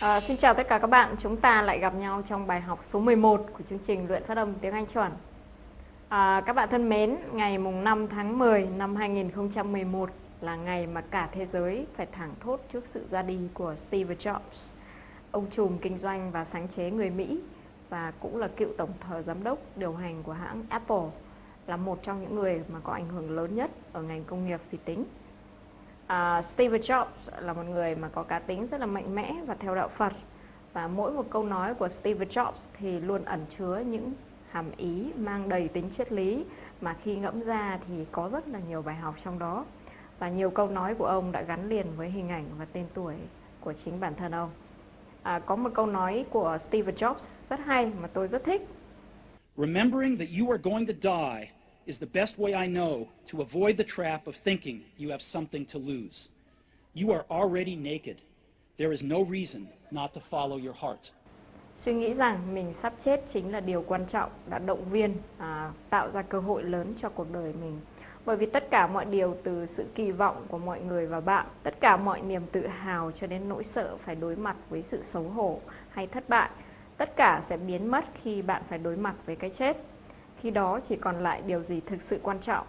Xin chào tất cả các bạn, chúng ta lại gặp nhau trong bài học số 11 của chương trình Luyện phát âm tiếng Anh chuẩn. Các bạn thân mến, ngày mùng 5 tháng 10 năm 2011 là ngày mà cả thế giới phải thảng thốt trước sự ra đi của Steve Jobs, ông trùm kinh doanh và sáng chế người Mỹ và cũng là cựu tổng giám đốc điều hành của hãng Apple, là một trong những người mà có ảnh hưởng lớn nhất ở ngành công nghiệp vi tính. Steve Jobs là một người mà có cá tính rất là mạnh mẽ và theo đạo Phật, và mỗi một câu nói của Steve Jobs thì luôn ẩn chứa những hàm ý mang đầy tính triết lý mà khi ngẫm ra thì có rất là nhiều bài học trong đó, và nhiều câu nói của ông đã gắn liền với hình ảnh và tên tuổi của chính bản thân ông. Có một câu nói của Steve Jobs rất hay mà tôi rất thích. Remembering that you are going to die is the best way I know to avoid the trap of thinking you have something to lose. You are already naked. There is no reason not to follow your heart. Suy nghĩ rằng mình sắp chết chính là điều quan trọng đã động viên, tạo ra cơ hội lớn cho cuộc đời mình. Bởi vì tất cả mọi điều, từ sự kỳ vọng của mọi người và bạn, tất cả mọi niềm tự hào cho đến nỗi sợ phải đối mặt với sự xấu hổ hay thất bại, tất cả sẽ biến mất khi bạn phải đối mặt với cái chết. Khi đó chỉ còn lại điều gì thực sự quan trọng.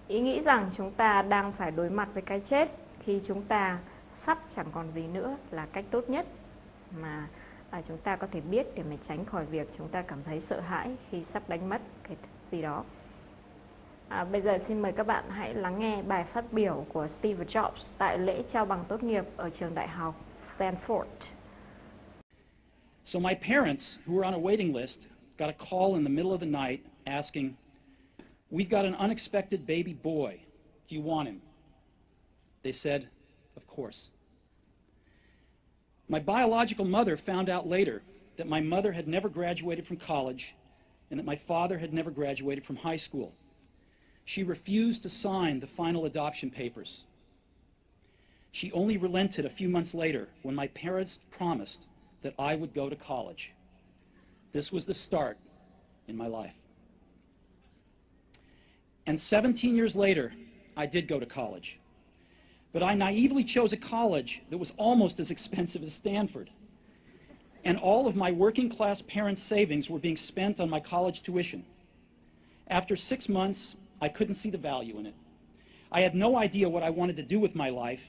Ý nghĩ rằng chúng ta đang phải đối mặt với cái chết khi chúng ta sắp chẳng còn gì nữa là cách tốt nhất mà chúng ta có thể biết để mà tránh khỏi việc chúng ta cảm thấy sợ hãi khi sắp đánh mất cái gì đó. Bây giờ xin mời các bạn hãy lắng nghe bài phát biểu của Steve Jobs tại lễ trao bằng tốt nghiệp ở trường đại học Stanford. So my parents, who were on a waiting list, got a call in the middle of the night asking, "We've got an unexpected baby boy. Do you want him?" They said, "Of course." My biological mother found out later that my mother had never graduated from college and that my father had never graduated from high school. She refused to sign the final adoption papers. She only relented a few months later when my parents promised that I would go to college. This was the start in my life. And 17 years later, I did go to college. But I naively chose a college that was almost as expensive as Stanford. And all of my working class parents' savings were being spent on my college tuition. After 6 months, I couldn't see the value in it. I had no idea what I wanted to do with my life,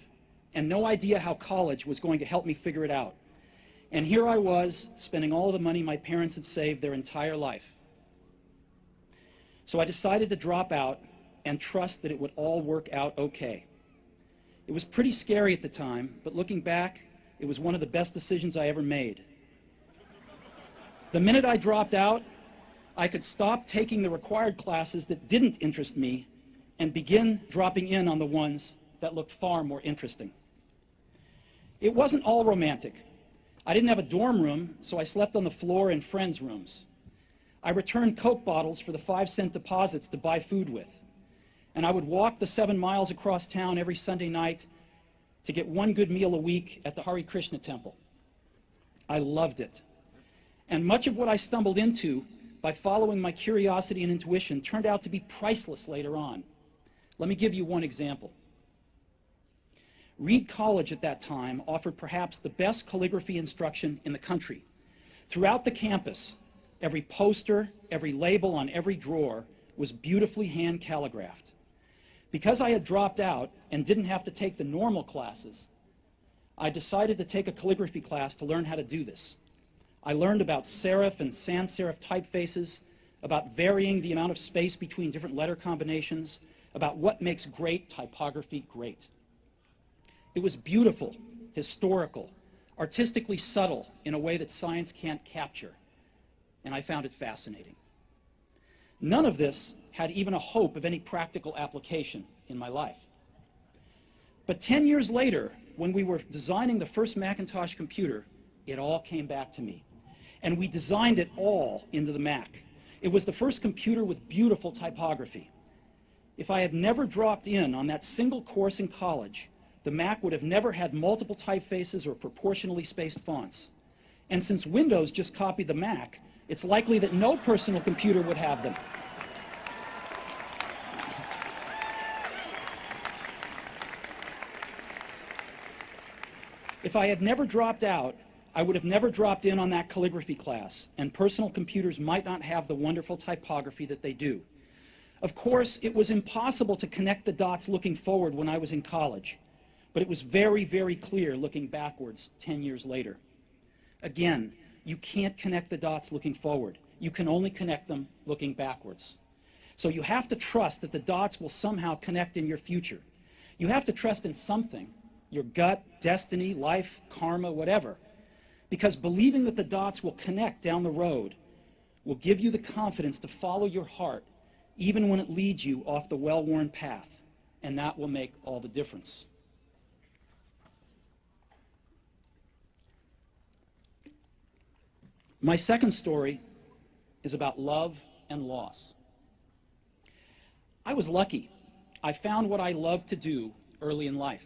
and no idea how college was going to help me figure it out. And here I was, spending all of the money my parents had saved their entire life. So I decided to drop out and trust that it would all work out okay. It was pretty scary at the time, but looking back, it was one of the best decisions I ever made. The minute I dropped out, I could stop taking the required classes that didn't interest me and begin dropping in on the ones that looked far more interesting. It wasn't all romantic. I didn't have a dorm room, so I slept on the floor in friends' rooms. I returned Coke bottles for the 5-cent deposits to buy food with. And I would walk the 7 miles across town every Sunday night to get one good meal a week at the Hare Krishna temple. I loved it. And much of what I stumbled into by following my curiosity and intuition turned out to be priceless later on. Let me give you one example. Reed College at that time offered perhaps the best calligraphy instruction in the country. Throughout the campus, every poster, every label on every drawer was beautifully hand calligraphed. Because I had dropped out and didn't have to take the normal classes, I decided to take a calligraphy class to learn how to do this. I learned about serif and sans serif typefaces, about varying the amount of space between different letter combinations, about what makes great typography great. It was beautiful, historical, artistically subtle in a way that science can't capture, and I found it fascinating. None of this had even a hope of any practical application in my life. But 10 years later, when we were designing the first Macintosh computer, it all came back to me. And we designed it all into the Mac. It was the first computer with beautiful typography. If I had never dropped in on that single course in college, the Mac would have never had multiple typefaces or proportionally spaced fonts. And since Windows just copied the Mac, it's likely that no personal computer would have them. If I had never dropped out, I would have never dropped in on that calligraphy class, and personal computers might not have the wonderful typography that they do. Of course, it was impossible to connect the dots looking forward when I was in college, but it was very, very clear looking backwards 10 years later. Again, you can't connect the dots looking forward. You can only connect them looking backwards. So you have to trust that the dots will somehow connect in your future. You have to trust in something, your gut, destiny, life, karma, whatever, because believing that the dots will connect down the road will give you the confidence to follow your heart even when it leads you off the well-worn path, and that will make all the difference. My second story is about love and loss. I was lucky. I found what I loved to do early in life.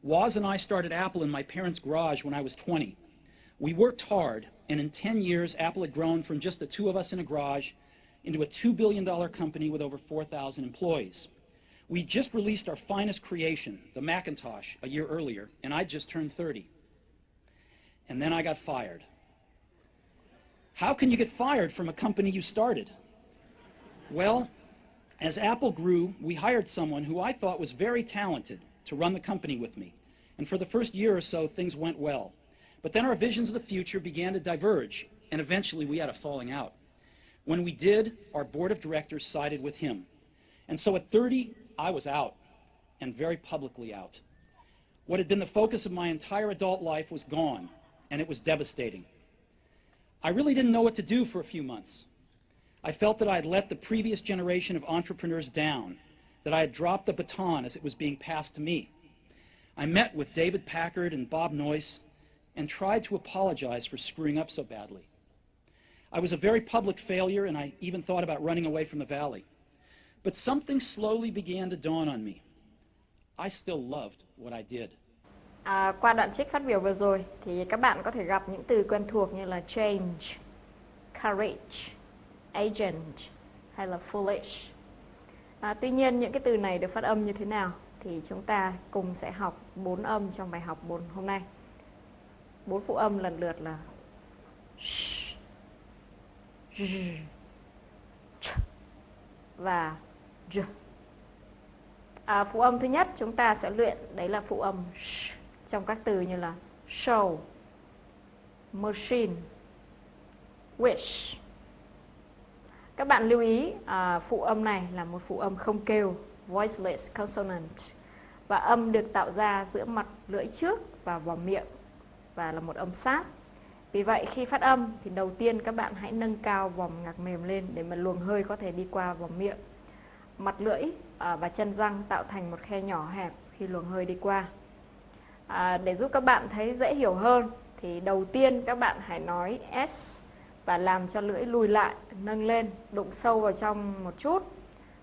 Woz and I started Apple in my parents' garage when I was 20. We worked hard, and in 10 years, Apple had grown from just the two of us in a garage into a $2 billion company with over 4,000 employees. We just released our finest creation, the Macintosh, a year earlier, and I just turned 30. And then I got fired. How can you get fired from a company you started? Well, as Apple grew, we hired someone who I thought was very talented to run the company with me. And for the first year or so, things went well. But then our visions of the future began to diverge, and eventually we had a falling out. When we did, our board of directors sided with him. And so at 30, I was out, and very publicly out. What had been the focus of my entire adult life was gone, and it was devastating. I really didn't know what to do for a few months. I felt that I had let the previous generation of entrepreneurs down, that I had dropped the baton as it was being passed to me. I met with David Packard and Bob Noyce and tried to apologize for screwing up so badly. I was a very public failure, and I even thought about running away from the valley. But something slowly began to dawn on me. I still loved what I did. Qua đoạn trích phát biểu vừa rồi thì các bạn có thể gặp những từ quen thuộc như là change, courage, agent hay là foolish. Tuy nhiên những cái từ này được phát âm như thế nào thì chúng ta cùng sẽ học 4 âm trong bài học hôm nay. 4 phụ âm lần lượt là sh, z, ch và j. Phụ âm thứ nhất chúng ta sẽ luyện đấy là phụ âm sh trong các từ như là show, machine, wish. Các bạn lưu ý phụ âm này là một phụ âm không kêu, voiceless consonant, và âm được tạo ra giữa mặt lưỡi trước và vòm miệng và là một âm sát. Vì vậy khi phát âm thì đầu tiên các bạn hãy nâng cao vòm ngạc mềm lên để mà luồng hơi có thể đi qua vòm miệng. Mặt lưỡi và chân răng tạo thành một khe nhỏ hẹp khi luồng hơi đi qua. Để giúp các bạn thấy dễ hiểu hơn thì đầu tiên các bạn hãy nói S và làm cho lưỡi lùi lại, nâng lên, đụng sâu vào trong một chút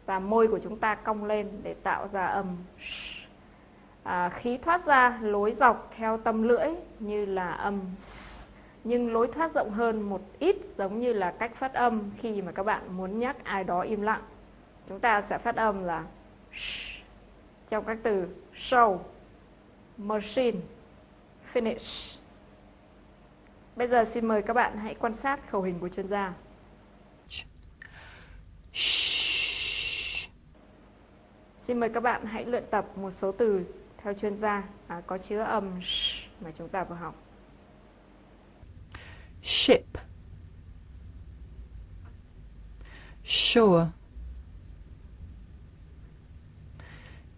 và môi của chúng ta cong lên để tạo ra âm sh. Khí thoát ra lối dọc theo tâm lưỡi như là âm S, nhưng lối thoát rộng hơn một ít giống như là cách phát âm khi mà các bạn muốn nhắc ai đó im lặng. Chúng ta sẽ phát âm là sh trong các từ show, machine, finish. Bây giờ xin mời các bạn hãy quan sát khẩu hình của chuyên gia. Xin mời các bạn hãy luyện tập một số từ theo chuyên gia có chứa âm sh mà chúng ta vừa học. Ship, shore,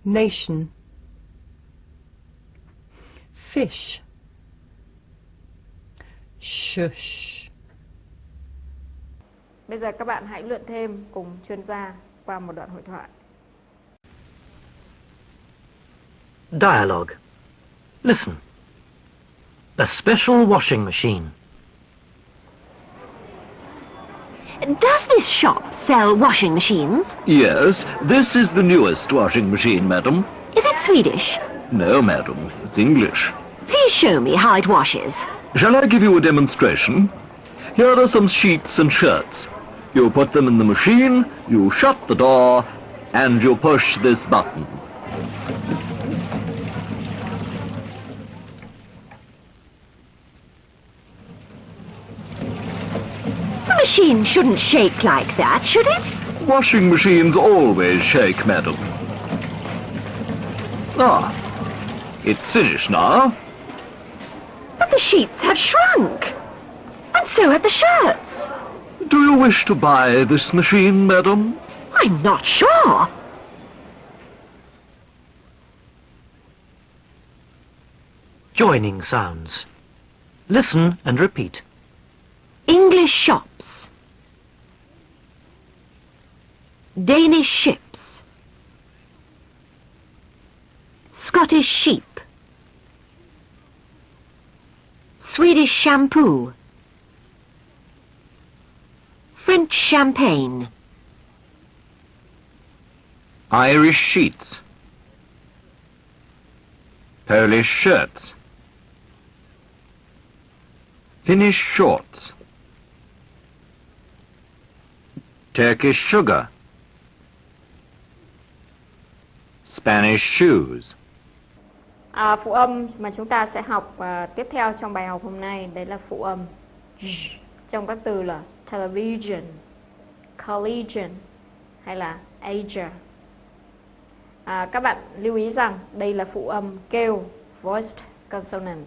nation, fish, shush. Bây giờ các bạn hãy luyện thêm cùng chuyên gia qua một đoạn hội thoại. Dialogue. Listen. A special washing machine. Does this shop sell washing machines? Yes, this is the newest washing machine, madam. Is it Swedish? No, madam, it's English. Please show me how it washes. Shall I give you a demonstration? Here are some sheets and shirts. You put them in the machine, you shut the door, and you push this button. machine shouldn't shake like that, should it? Washing machines always shake, madam. Ah, it's finished now. But the sheets have shrunk. And so have the shirts. Do you wish to buy this machine, madam? I'm not sure. Joining sounds. Listen and repeat. English shops. Danish ships. Scottish sheep. Swedish shampoo. French champagne. Irish sheets. Polish shirts. Finnish shorts. Turkish sugar. Spanish shoes. Phụ âm mà chúng ta sẽ học tiếp theo trong bài học hôm nay đấy là phụ âm trong các từ là television, collision hay là Asia. Các bạn lưu ý rằng đây là phụ âm kêu voiced consonant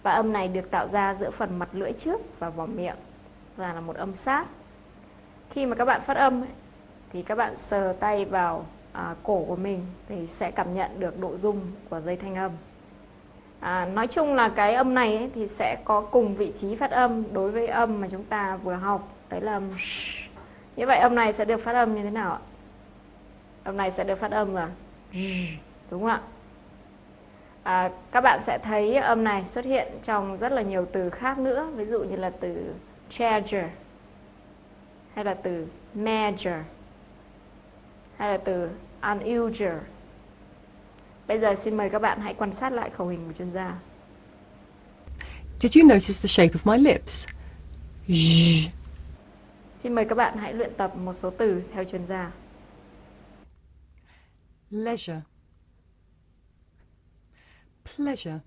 và âm này được tạo ra giữa phần mặt lưỡi trước và vỏ miệng và là một âm sát. Khi mà các bạn phát âm thì các bạn sờ tay vào cổ của mình thì sẽ cảm nhận được độ rung của dây thanh âm. Nói chung là cái âm này thì sẽ có cùng vị trí phát âm đối với âm mà chúng ta vừa học, đấy là âm sh. Như vậy âm này sẽ được phát âm như thế nào ạ? Âm này sẽ được phát âm là đúng không ạ? Các bạn sẽ thấy âm này xuất hiện trong rất là nhiều từ khác nữa, ví dụ như là từ treasure hay là từ major hay là từ unusual. Bây giờ xin mời các bạn hãy quan sát lại khẩu hình của chuyên gia. Did you notice the shape of my lips? Zh. Xin mời các bạn hãy luyện tập một số từ theo chuyên gia. Leisure. Pleasure.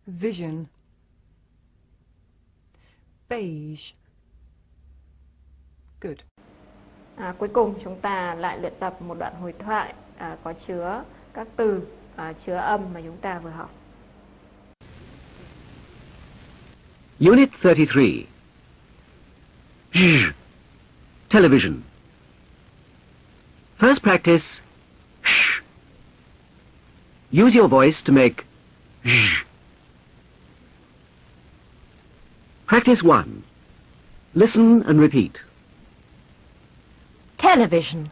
Vision. Beige. Good. Cuối cùng chúng ta lại luyện tập một đoạn hồi thoại có chứa các từ chứa âm mà chúng ta vừa học. Unit 33. Zh. Television. First practice sh. Use your voice to make zh. Practice 1. Listen and repeat. Television.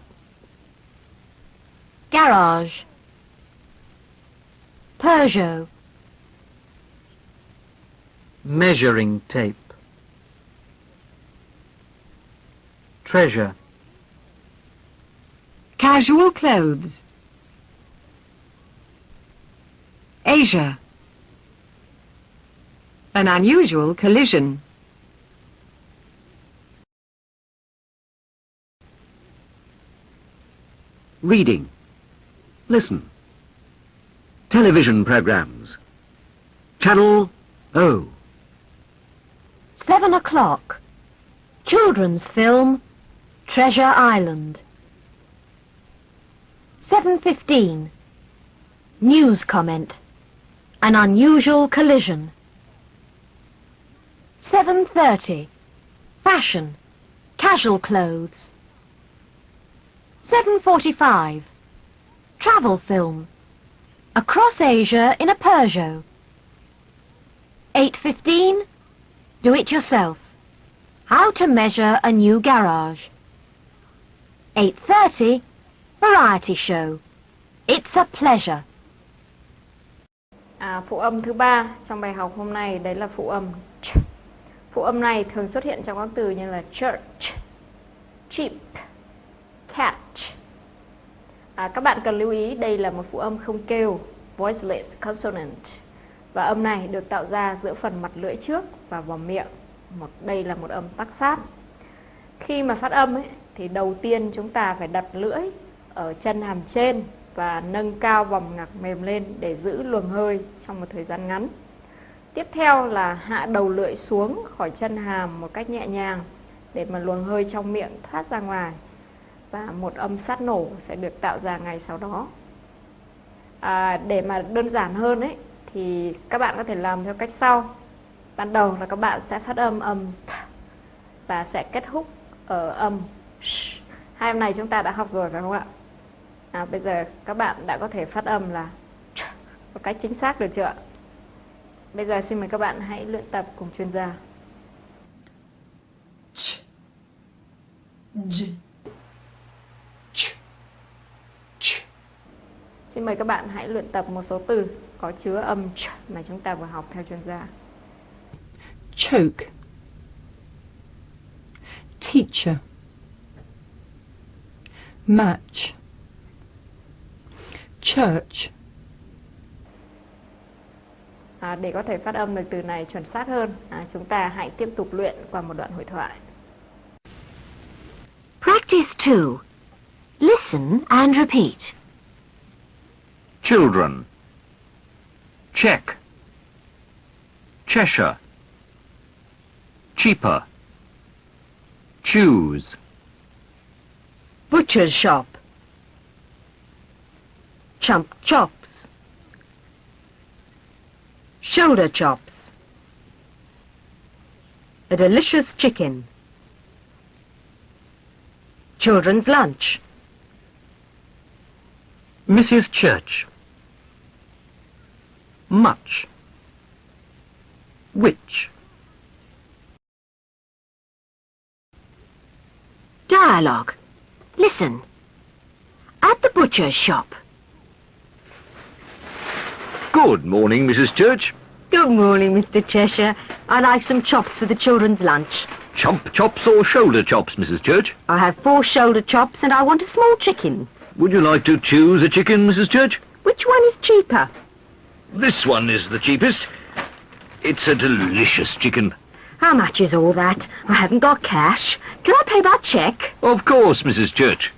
Garage. Peugeot. Measuring tape. Treasure. Casual clothes. Asia. An unusual collision. Reading. Listen. Television programs. Channel O. 7 o'clock. Children's film, Treasure Island. 7:15. News comment, An unusual collision. 7:30. Fashion, casual clothes. 7:45. Travel film, Across Asia in a Peugeot. 8:15. Do it yourself, How to measure a new garage. 8:30. Variety show, It's a pleasure. Phụ âm thứ ba trong bài học hôm nay đấy là phụ âm ch. Phụ âm này thường xuất hiện trong các từ như là church, cheap, catch. Các bạn cần lưu ý đây là một phụ âm không kêu, voiceless consonant. Và âm này được tạo ra giữa phần mặt lưỡi trước và vỏ miệng. Đây là một âm tắc sát. Khi mà phát âm thì đầu tiên chúng ta phải đặt lưỡi ở chân hàm trên và nâng cao vòng ngạc mềm lên để giữ luồng hơi trong một thời gian ngắn. Tiếp theo là hạ đầu lưỡi xuống khỏi chân hàm một cách nhẹ nhàng để mà luồng hơi trong miệng thoát ra ngoài. Và một âm sát nổ sẽ được tạo ra ngay sau đó. Để mà đơn giản hơn ấy, thì các bạn có thể làm theo cách sau. Ban đầu là các bạn sẽ phát âm t và sẽ kết thúc ở âm sh. Hai âm này chúng ta đã học rồi phải không ạ? Bây giờ các bạn đã có thể phát âm là ch một cách chính xác được chưa ạ? Bây giờ xin mời các bạn hãy luyện tập cùng chuyên gia. Ch, j, ch, ch. Xin mời các bạn hãy luyện tập một số từ có chứa âm ch mà chúng ta vừa học theo chuyên gia. choke, teacher, match, church. Để có thể phát âm được từ này chuẩn xác hơn, chúng ta hãy tiếp tục luyện qua một đoạn hội thoại. Practice 2. Listen and repeat. Children. Check. Cheshire. Cheaper. Choose. Butcher's shop. Chump chops. Shoulder chops. A delicious chicken. Children's lunch. Mrs. Church. Much. Which? Dialogue. Listen. At the butcher's shop. Good morning, Mrs. Church. Good morning, Mr. Cheshire. I'd like some chops for the children's lunch. Chump chops or shoulder chops, Mrs. Church? I have 4 shoulder chops and I want a small chicken. Would you like to choose a chicken, Mrs. Church? Which one is cheaper? This one is the cheapest. It's a delicious chicken. How much is all that? I haven't got cash. Can I pay by cheque? Of course, Mrs. Church.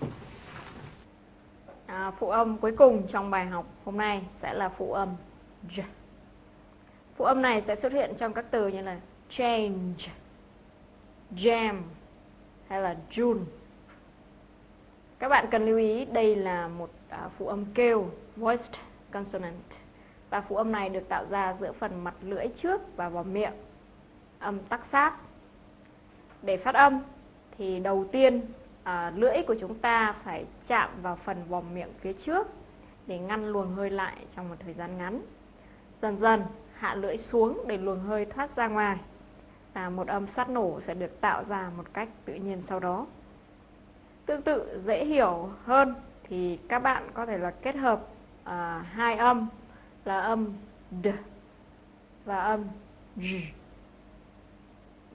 Phụ âm cuối cùng trong bài học hôm nay sẽ là phụ âm j. Phụ âm này sẽ xuất hiện trong các từ như là change, jam hay là June. Các bạn cần lưu ý đây là một phụ âm kêu, voiced consonant. Và phụ âm này được tạo ra giữa phần mặt lưỡi trước và vòm miệng, âm tắc sát. Để phát âm thì đầu tiên lưỡi của chúng ta phải chạm vào phần vòm miệng phía trước để ngăn luồng hơi lại trong một thời gian ngắn. Dần dần hạ lưỡi xuống để luồng hơi thoát ra ngoài. Một âm sát nổ sẽ được tạo ra một cách tự nhiên sau đó. Tương tự dễ hiểu hơn thì các bạn có thể là kết hợp hai âm là âm d và âm j.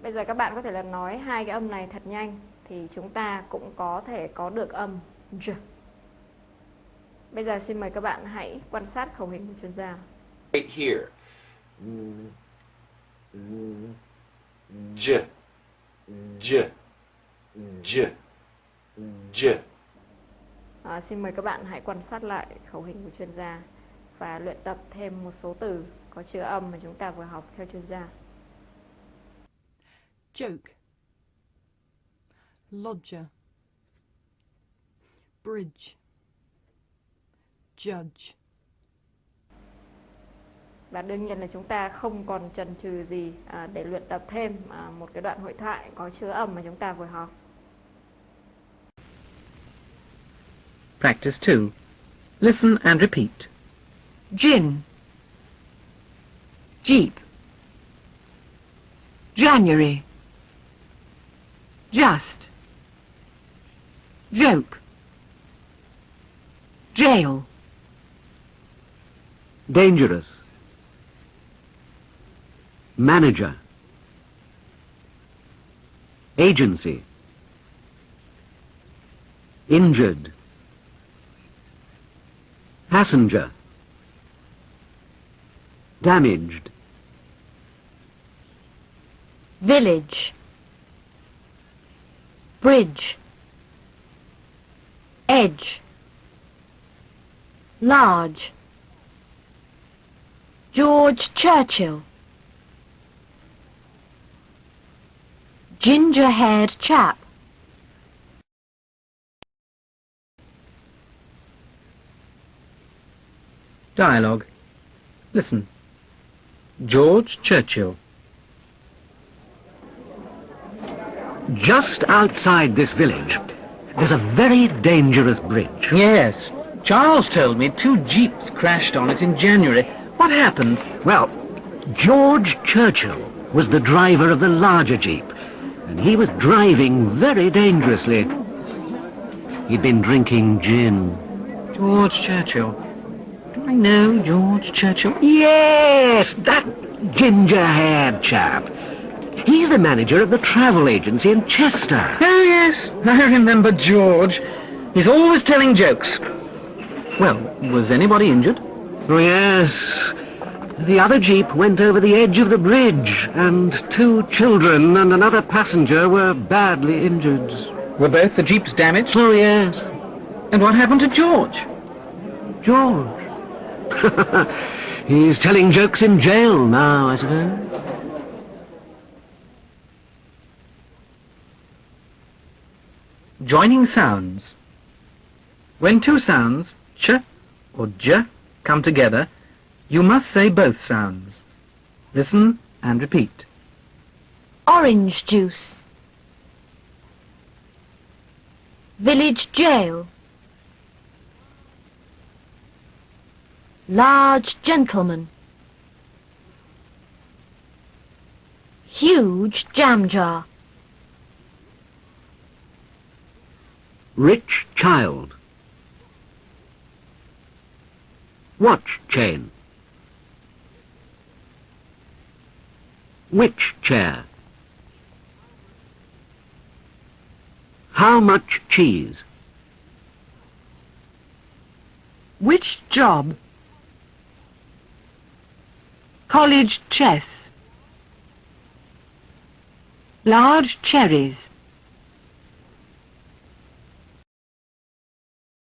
Bây giờ các bạn có thể là nói hai cái âm này thật nhanh thì chúng ta cũng có thể có được âm j. Bây giờ xin mời các bạn hãy quan sát khẩu hình của chuyên gia. Right here. J, j, j, j. Xin mời các bạn hãy quan sát lại khẩu hình của chuyên gia và luyện tập thêm một số từ có chứa âm mà chúng ta vừa học theo chuyên gia. Joke, lodger, bridge, judge. Và đương nhiên là chúng ta không còn chần chừ gì để luyện tập thêm một cái đoạn hội thoại có chứa âm mà chúng ta vừa học. Practice 2. Listen and repeat. Gin. Jeep. January. Just. Joke. Jail. Dangerous. Manager. Agency. Injured. Passenger. Damaged. Village. Bridge. Edge. Large. George Churchill. Ginger-haired chap. Dialogue. Listen. George Churchill. Just outside this village, there's a very dangerous bridge. Yes. Charles told me 2 jeeps crashed on it in January. What happened? Well, George Churchill was the driver of the larger jeep, and he was driving very dangerously. He'd been drinking gin. George Churchill. Do I know George Churchill? Yes, that ginger-haired chap. He's the manager of the travel agency in Chester. Oh, yes. I remember George. He's always telling jokes. Well, was anybody injured? Oh, yes. The other jeep went over the edge of the bridge, and 2 children and another passenger were badly injured. Were both the jeeps damaged? Oh, yes. And what happened to George? George. He's telling jokes in jail now, I suppose. Joining sounds. When 2 sounds, ch or j, come together, you must say both sounds. Listen and repeat. Orange juice. Village jail. Large gentleman. Huge jam jar. Rich child. Watch chain. Which chair? How much cheese? Which job? College chess. Large cherries.